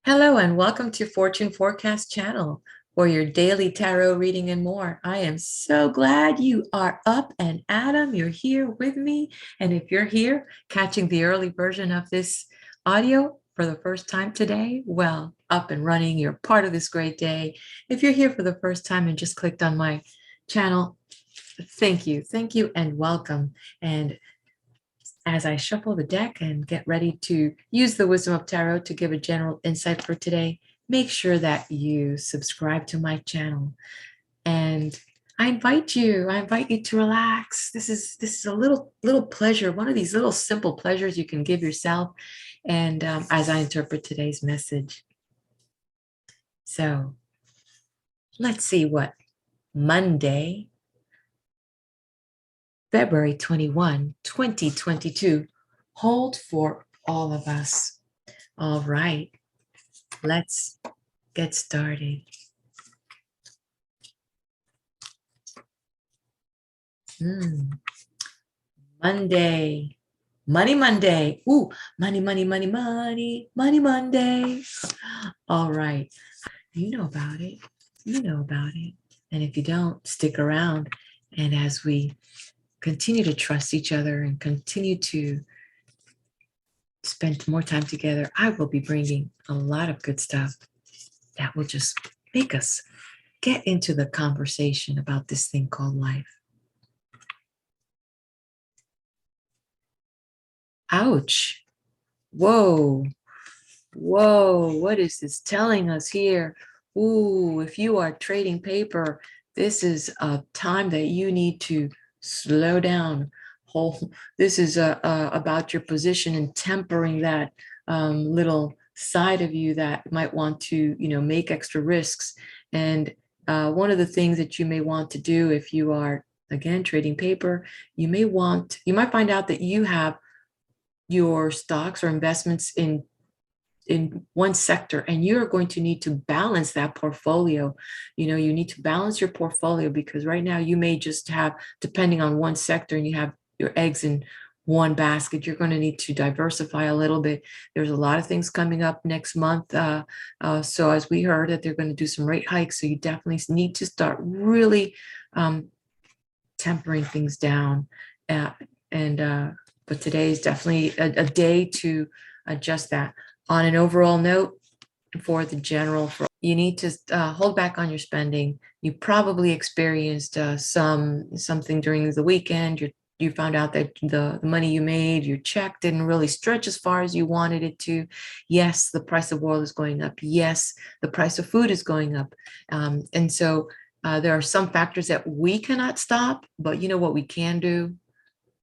Hello and welcome to Fortune Forecast channel for your daily tarot reading and more. I am so glad you are up and Adam, you're here with me. And if you're here catching the early version of this audio for the first time today, well, up and running, you're part of this great day. If you're here for the first time and just clicked on my channel, thank you, and welcome. And as I shuffle the deck and get ready to use the Wisdom of Tarot to give a general insight for today, make sure that you subscribe to my channel. And I invite you to relax. This is a little pleasure, one of these little simple pleasures you can give yourself. And as I interpret today's message. So let's see what Monday, February 21, 2022 hold for all of us. All right, let's get started. Monday, Money Monday. Ooh, money Monday. All right, you know about it. And if you don't, stick around. And as we continue to trust each other and continue to spend more time together, I will be bringing a lot of good stuff that will just make us get into the conversation about this thing called life. Ouch. Whoa. What is this telling us here? Ooh, if you are trading paper, this is a time that you need to slow down. This is about your position and tempering that little side of you that might want to, make extra risks. And one of the things that you may want to do if you are, again, trading paper, you might find out that you have your stocks or investments in one sector, and you're going to need to balance that portfolio. You need to balance your portfolio because right now you may just have, depending on one sector, and you have your eggs in one basket. You're going to need to diversify a little bit. There's a lot of things coming up next month. So as we heard that they're going to do some rate hikes, so you definitely need to start really tempering things down. But today is definitely a day to adjust that. On an overall note, for the general, you need to hold back on your spending. You probably experienced something during the weekend. You found out that the money you made, your check didn't really stretch as far as you wanted it to. Yes, the price of oil is going up. Yes, the price of food is going up. And so there are some factors that we cannot stop, but you know what we can do?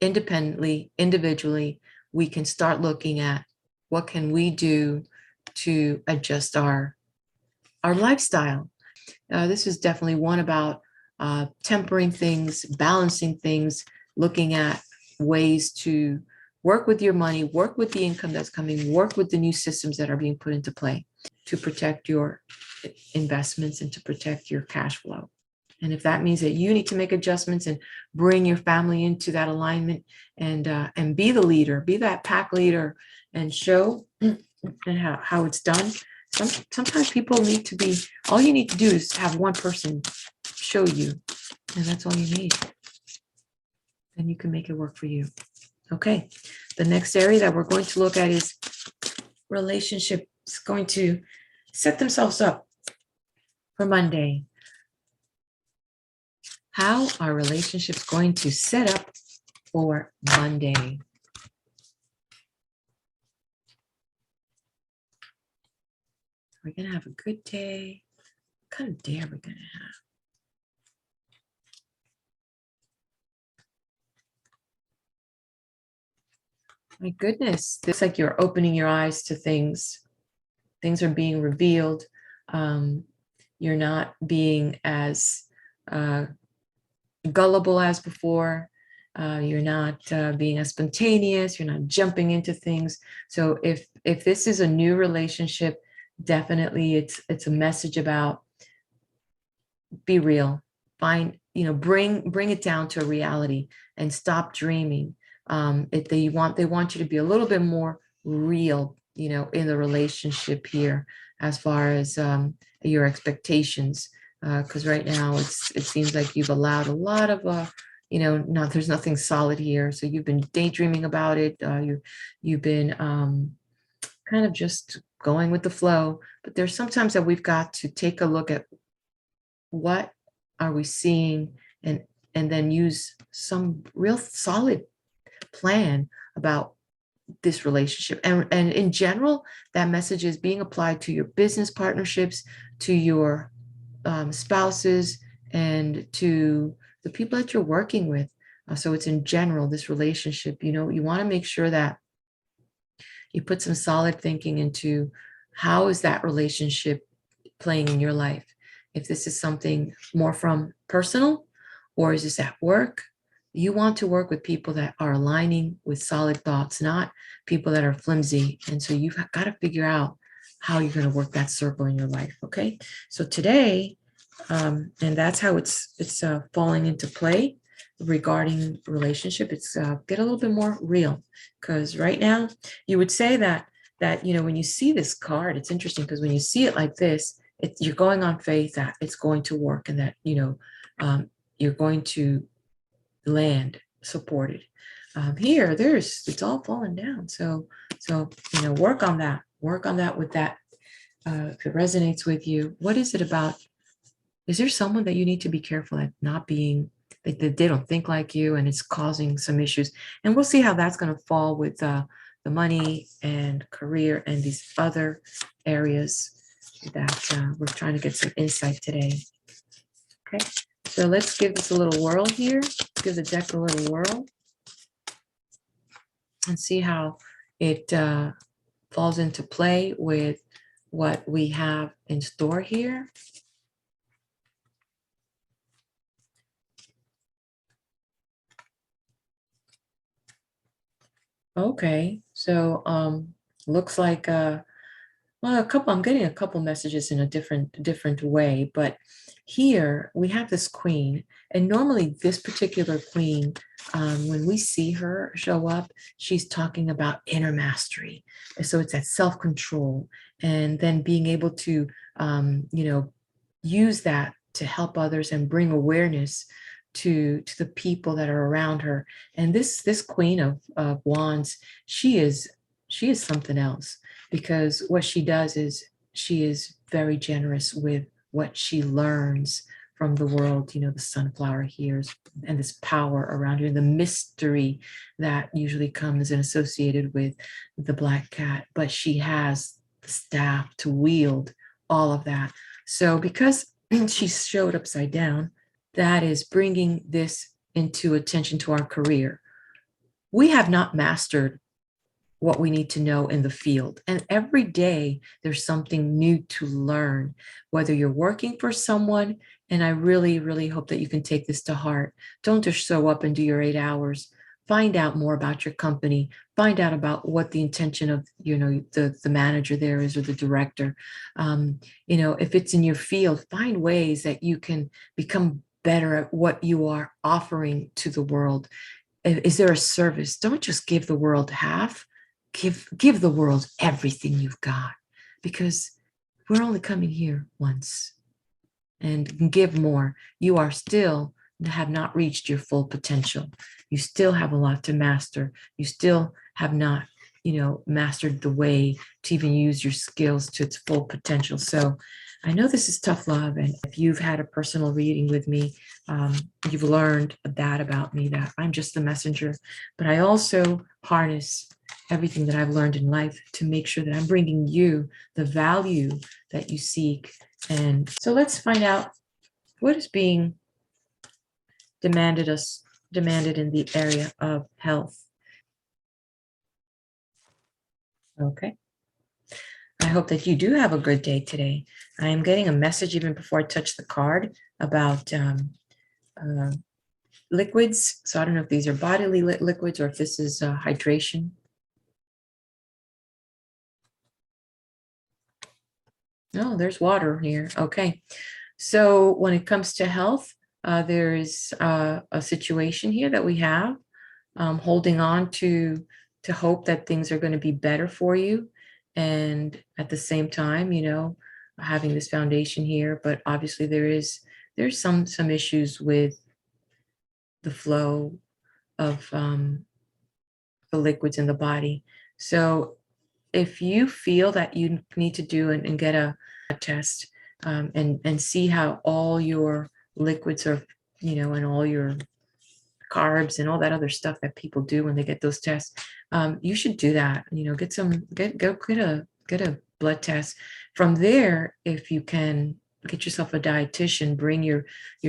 Independently, individually, we can start looking at what can we do to adjust our lifestyle. This is definitely one about tempering things, balancing things, looking at ways to work with your money, work with the income that's coming, work with the new systems that are being put into play to protect your investments and to protect your cash flow. And if that means that you need to make adjustments and bring your family into that alignment and be the leader, be that pack leader and show and how it's done. Sometimes people need to be, all you need to do is have one person show you, and that's all you need. And you can make it work for you. Okay, the next area that we're going to look at is relationships going to set themselves up for Monday. How are relationships going to set up for Monday? We're going to have a good day. What kind of day are we going to have? My goodness, it looks like you're opening your eyes to things. Things are being revealed. You're not being as gullible as before. You're not being as spontaneous. You're not jumping into things. So if this is a new relationship, definitely it's a message about be real. Bring it down to a reality and stop dreaming. They want you to be a little bit more real, in the relationship here. as far as your expectations. Because right now it seems like you've allowed a lot of no, there's nothing solid here. So you've been daydreaming about it. You've been kind of just going with the flow. But there's sometimes that we've got to take a look at what are we seeing, and then use some real solid plan about this relationship. And in general, that message is being applied to your business partnerships, to your spouses, and to the people that you're working with. So it's in general, this relationship, you want to make sure that you put some solid thinking into how is that relationship playing in your life. If this is something more from personal, or is this at work, you want to work with people that are aligning with solid thoughts, not people that are flimsy. And so you've got to figure out how you're going to work that circle in your life. Okay. So today, and that's how it's falling into play regarding relationship. It's get a little bit more real, because right now you would say that when you see this card, it's interesting because when you see it like this, you're going on faith that it's going to work, and that you're going to land supported. Here, it's all falling down. So work on that. Work on that with that. If it resonates with you, what is it about? Is there someone that you need to be careful at not being, that they don't think like you, and it's causing some issues? And we'll see how that's going to fall with the money and career and these other areas that we're trying to get some insight today. Okay, so let's give this a little whirl here. Give the deck a little whirl and see how it falls into play with what we have in store here. Okay, so looks like well, I'm getting a couple messages in a different way, but here we have this queen, and normally this particular queen, when we see her show up, she's talking about inner mastery. And so it's that self-control, and then being able to, use that to help others and bring awareness to the people that are around her. And this queen of wands, she is something else, because what she does is she is very generous with what she learns from the world. The sunflower here, and this power around her, and the mystery that usually comes and associated with the black cat, but she has the staff to wield all of that. So because she showed upside down, that is bringing this into attention to our career. We have not mastered what we need to know in the field. And every day there's something new to learn, whether you're working for someone. And I really, really hope that you can take this to heart. Don't just show up and do your 8 hours. Find out more about your company. Find out about what the intention of, the manager there is, or the director. If it's in your field, find ways that you can become better at what you are offering to the world. Is there a service? Don't just give the world half. Give the world everything you've got, because we're only coming here once, and give more. You are still have not reached your full potential. You still have a lot to master. You still have not, mastered the way to even use your skills to its full potential. So I know this is tough love, and if you've had a personal reading with me, you've learned that about me, that I'm just the messenger, but I also harness everything that I've learned in life to make sure that I'm bringing you the value that you seek. And so let's find out what is being demanded in the area of health. Okay. I hope that you do have a good day today. I am getting a message even before I touch the card about liquids. So I don't know if these are bodily liquids or if this is hydration. Oh, there's water here. Okay. So when it comes to health, there is a situation here that we have, holding on to hope that things are going to be better for you. And at the same time, having this foundation here, but obviously there's some issues with the flow of the liquids in the body. So if you feel that you need to do and get a test, and see how all your liquids are, and all your carbs and all that other stuff that people do when they get those tests, you should do that. Get a blood test. From there, if you can get yourself a dietitian, bring your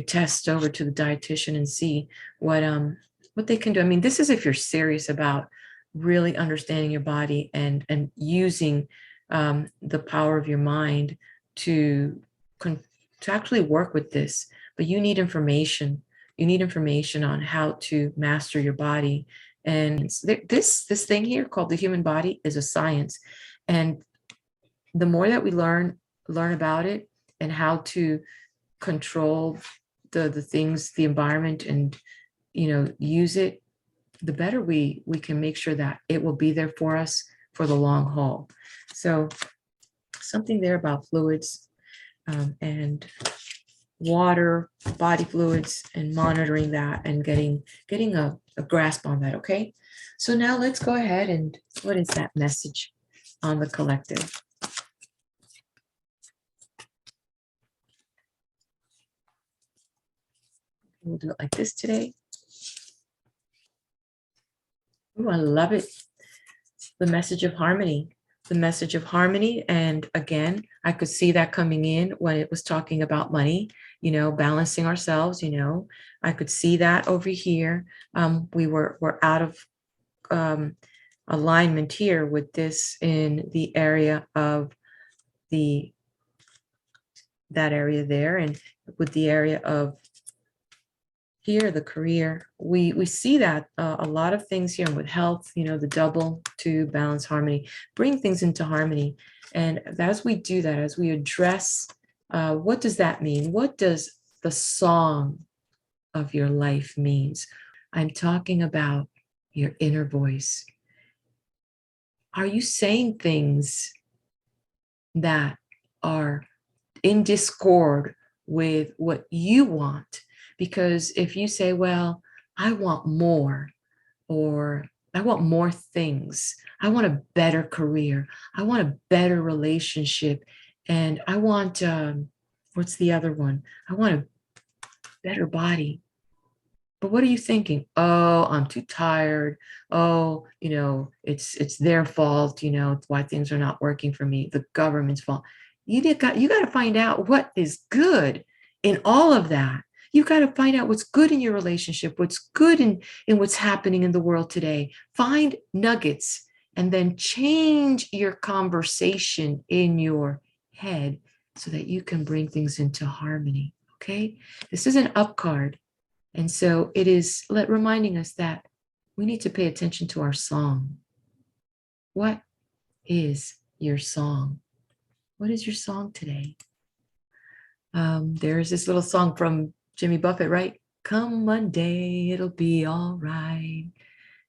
tests over to the dietitian and see what they can do. I mean, this is if you're serious about really understanding your body and using the power of your mind to to actually work with this. But you need information. You need information on how to master your body. And this thing here called the human body is a science. And the more that we learn about it and how to control the things, the environment, and use it, the better we can make sure that it will be there for us for the long haul. So something there about fluids, and water, body fluids, and monitoring that and getting a grasp on that. Okay, so now let's go ahead and what is that message on the collective? We'll do it like this today. Oh, I love it. The message of harmony. The message of harmony. And again, I could see that coming in when it was talking about money, balancing ourselves, I could see that over here. We're out of alignment here with this in the area of that area there, and with the area of here, the career, we see that a lot of things here with health, the double to balance harmony, bring things into harmony. And as we do that, as we address, what does that mean? What does the song of your life means? I'm talking about your inner voice. Are you saying things that are in discord with what you want? Because if you say, well, I want more, or I want more things, I want a better career, I want a better relationship, and I want, what's the other one? I want a better body. But what are you thinking? Oh, I'm too tired. Oh, it's their fault. It's why things are not working for me. The government's fault. You got to find out what is good in all of that. You got to find out what's good in your relationship, what's good in what's happening in the world today. Find nuggets and then change your conversation in your head so that you can bring things into harmony. Okay? This is an up card. And so it is reminding us that we need to pay attention to our song. What is your song? What is your song today? There's this little song from Jimmy Buffett, right? Come Monday, it'll be all right.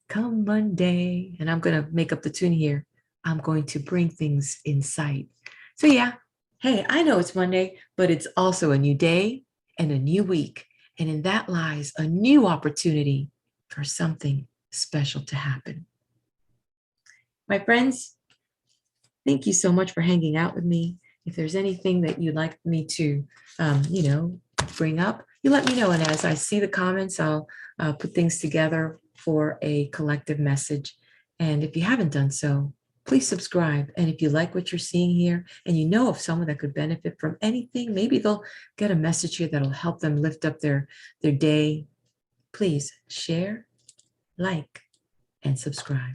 Come Monday. And I'm going to make up the tune here. I'm going to bring things in sight. So yeah, hey, I know it's Monday, but it's also a new day and a new week. And in that lies a new opportunity for something special to happen. My friends, thank you so much for hanging out with me. If there's anything that you'd like me to, bring up, you let me know. And as I see the comments, I'll put things together for a collective message. And if you haven't done so, please subscribe. And if you like what you're seeing here and you know of someone that could benefit from anything, maybe they'll get a message here that'll help them lift up their day, please share, like, and subscribe.